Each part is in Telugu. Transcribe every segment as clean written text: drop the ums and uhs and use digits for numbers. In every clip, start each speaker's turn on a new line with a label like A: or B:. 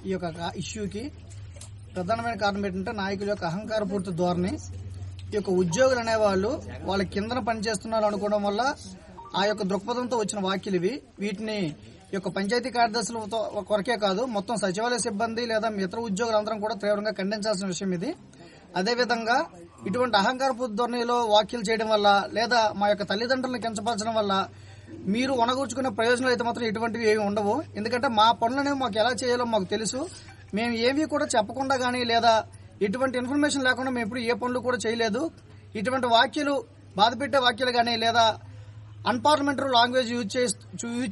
A: ఈ యొక్క ఇష్యూకి ప్రధానమైన కారణం ఏంటంటే నాయకుల యొక్క అహంకారపూరిత ధోరణి. ఈ యొక్క ఉద్యోగులు అనేవాళ్ళు వాళ్ళ కిందన పనిచేస్తున్నారు అనుకోవడం వల్ల ఆ యొక్క దృక్పథంతో వచ్చిన వ్యాఖ్యలు ఇవి. వీటిని ఈ యొక్క పంచాయతీ కార్యదర్శులతో కొరకే కాదు, మొత్తం సచివాలయ సిబ్బంది లేదా ఇతర ఉద్యోగులందరం కూడా తీవ్రంగా ఖండించాల్సిన విషయం ఇది. అదేవిధంగా ఇటువంటి అహంకారపూరిత ధోరణిలో వ్యాఖ్యలు చేయడం వల్ల లేదా మా యొక్క తల్లిదండ్రులను కించపరచడం వల్ల మీరు వనగూర్చుకునే ప్రయోజనాలు అయితే మాత్రం ఇటువంటివి ఏమి ఉండవు. ఎందుకంటే మా పనులను మాకు ఎలా చేయాలో మాకు తెలుసు. మేము ఏవి కూడా చెప్పకుండా గానీ లేదా ఎటువంటి ఇన్ఫర్మేషన్ లేకుండా మేము ఎప్పుడు ఏ పనులు కూడా చేయలేదు. ఇటువంటి వ్యాఖ్యలు బాధపెట్టే వ్యాఖ్యలు గానీ లేదా అన్పార్లమెంటరీ లాంగ్వేజ్ యూజ్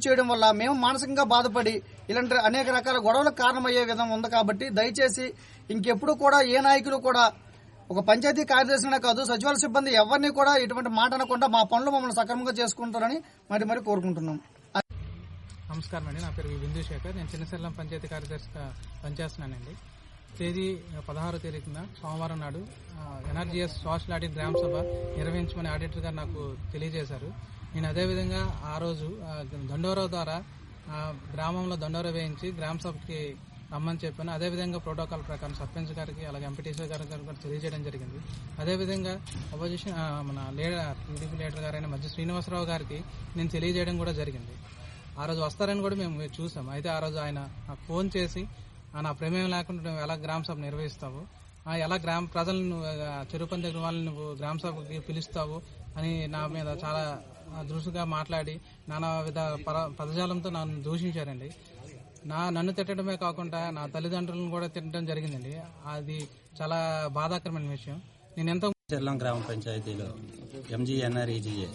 A: చేయడం వల్ల మేము మానసికంగా బాధపడి ఇలాంటి అనేక రకాల గొడవలకు కారణమయ్యే విధంగా ఉంది. కాబట్టి దయచేసి ఇంకెప్పుడు కూడా ఏ నాయకులు కూడా ఒక పంచాయతీ కార్యదర్శినే కాదు, సచివాలయ సిబ్బంది ఎవరిని కూడా ఇటువంటి మాట అనకుండా మా పనులు మమ్మల్ని సక్రమంగా చేసుకుంటారని మరి కోరుకుంటున్నాం.
B: నమస్కారం అండి, నా పేరు బిందుశేఖర్. నేను చిన్నశల్లం పంచాయతీ కార్యదర్శిగా పనిచేస్తున్నానండి. తేదీ 16వ తేదీ కింద సోమవారం నాడు ఎన్ఆర్జీఎస్ సోషల్ ఆడిట్ గ్రామ సభ నిర్వహించమని ఆడిటర్ గారు నాకు తెలియజేశారు. నేను అదేవిధంగా ఆ రోజు దండోరా ద్వారా గ్రామంలో దండోరా వేయించి గ్రామ సభకి రమ్మని చెప్పాను. అదేవిధంగా ప్రోటోకాల్ ప్రకారం సర్పంచ్ గారికి అలాగే ఎంపీటీసీ గారికి కూడా తెలియజేయడం జరిగింది. అదేవిధంగా అపోజిషన్ మన టీడీపీ లీడర్ గారైన మధ్య శ్రీనివాసరావు గారికి నేను తెలియజేయడం కూడా జరిగింది. ఆ రోజు వస్తారని కూడా మేము చూసాం. అయితే ఆ రోజు ఆయన నాకు ఫోన్ చేసి నా ప్రమేయం లేకుండా నువ్వు ఎలా గ్రామ సభ నిర్వహిస్తావు, ఎలా గ్రామ ప్రజలను చెరుపని దగ్గర వాళ్ళని నువ్వు గ్రామ సభకి పిలుస్తావు అని నా మీద చాలా దృష్టిగా మాట్లాడి నానా విధ పదజాలంతో నన్ను దూషించారండి. నన్ను తిట్టడమే కాకుండా నా తల్లిదండ్రులను కూడా తిట్టడం జరిగిందండి. అది చాలా బాధాకరమైన విషయం. నేను ఎంతో
C: చెల్లం గ్రామ పంచాయతీలో ఎంజీఎన్ఆర్ఈజీఏ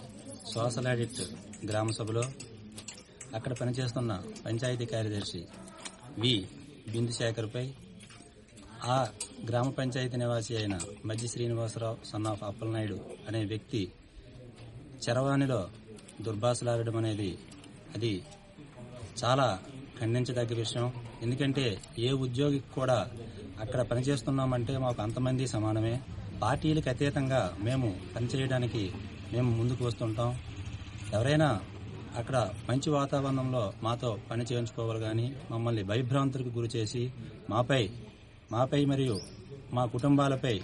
C: సోషల్ ఆడిట్ గ్రామ సభలో అక్కడ పనిచేస్తున్న పంచాయతీ కార్యదర్శి వి బిందుశేఖర్పై ఆ గ్రామ పంచాయతీ నివాసి అయిన మధ్య శ్రీనివాసరావు సన్ ఆఫ్ అప్పలనాయుడు అనే వ్యక్తి చరవాణిలో దుర్భాషలాడడం అనేది అది చాలా ఖండించదగ్గ విషయం. ఎందుకంటే ఏ ఉద్యోగికి కూడా అక్కడ పనిచేస్తున్నామంటే మాకు అంతమంది సమానమే. పార్టీలకు అతీతంగా మేము పనిచేయడానికి మేము ముందుకు వస్తుంటాం. ఎవరైనా అక్కడ మంచి వాతావరణంలో మాతో పని చేయించుకోవాలి కానీ మమ్మల్ని భయభ్రాంతులకు గురి చేసి మాపై మరియు మా కుటుంబాలపై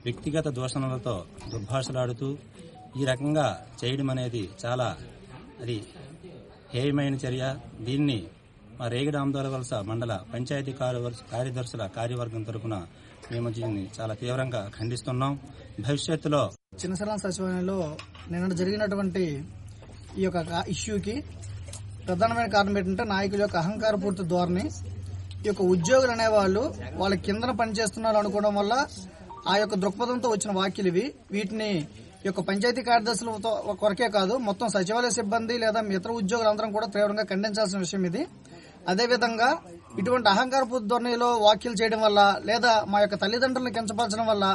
C: వ్యక్తిగత దూషణలతో దుర్భాషలాడుతూ ఈ రకంగా చేయడం అనేది చాలా అది హేయమైన చర్య. దీన్ని మా రేగడి ఆమదాలవలస మండల పంచాయతీ కార్యదర్శుల కార్యవర్గం తరఫున మేము దీన్ని చాలా తీవ్రంగా ఖండిస్తున్నాం. భవిష్యత్తులో
A: చిన్నశల్లం సచివాలయంలో నిన్న జరిగినటువంటి ఈ యొక్క ఇష్యూకి ప్రధానమైన కారణం ఏంటంటే నాయకుల యొక్క అహంకారపూరిత ధోరణి. ఈ యొక్క ఉద్యోగులు అనేవాళ్ళు వాళ్ళ కిందన పనిచేస్తున్నారు అనుకోవడం వల్ల ఆ యొక్క దృక్పథంతో వచ్చిన వ్యాఖ్యలు ఇవి. వీటిని ఈ యొక్క పంచాయతీ కార్యదర్శులతో కొరకే కాదు, మొత్తం సచివాలయ సిబ్బంది లేదా ఇతర ఉద్యోగులందరం కూడా తీవ్రంగా ఖండించాల్సిన విషయం ఇది. అదేవిధంగా ఇటువంటి అహంకారపూరిత ధోరణిలో వ్యాఖ్యలు చేయడం వల్ల లేదా మా యొక్క తల్లిదండ్రులను కించపరచడం వల్ల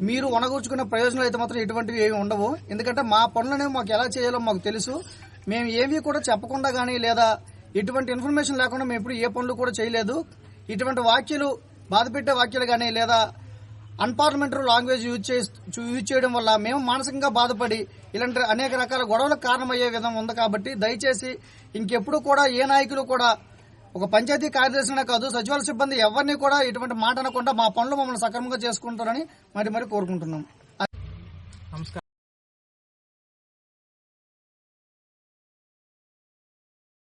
A: మీరు వనగూర్చుకునే ప్రయోజనాలు అయితే మాత్రం ఇటువంటివి ఏమి ఉండవు. ఎందుకంటే మా పనులను మాకు ఎలా చేయాలో మాకు తెలుసు. మేము ఏవి కూడా చెప్పకుండా గానీ లేదా ఎటువంటి ఇన్ఫర్మేషన్ లేకుండా మేము ఎప్పుడు ఏ పనులు కూడా చేయలేదు. ఇటువంటి వ్యాఖ్యలు బాధపెట్టే వ్యాఖ్యలు గానీ లేదా అన్పార్లమెంటరీ లాంగ్వేజ్ యూజ్ చేయడం వల్ల మేము మానసికంగా బాధపడి ఇలాంటి అనేక రకాల గొడవలకు కారణమయ్యే విధంగా ఉంది. కాబట్టి దయచేసి ఇంకెప్పుడు కూడా ఏ నాయకులు కూడా ఒక పంచాయతీ కార్యదర్శినే కాదు, సచివాలయ సిబ్బంది ఎవరిని కూడా ఇటువంటి మాట అనకుండా మా పనులు మమ్మల్ని సక్రమంగా చేసుకుంటారని మరి కోరుకుంటున్నాం.
B: నమస్కారం.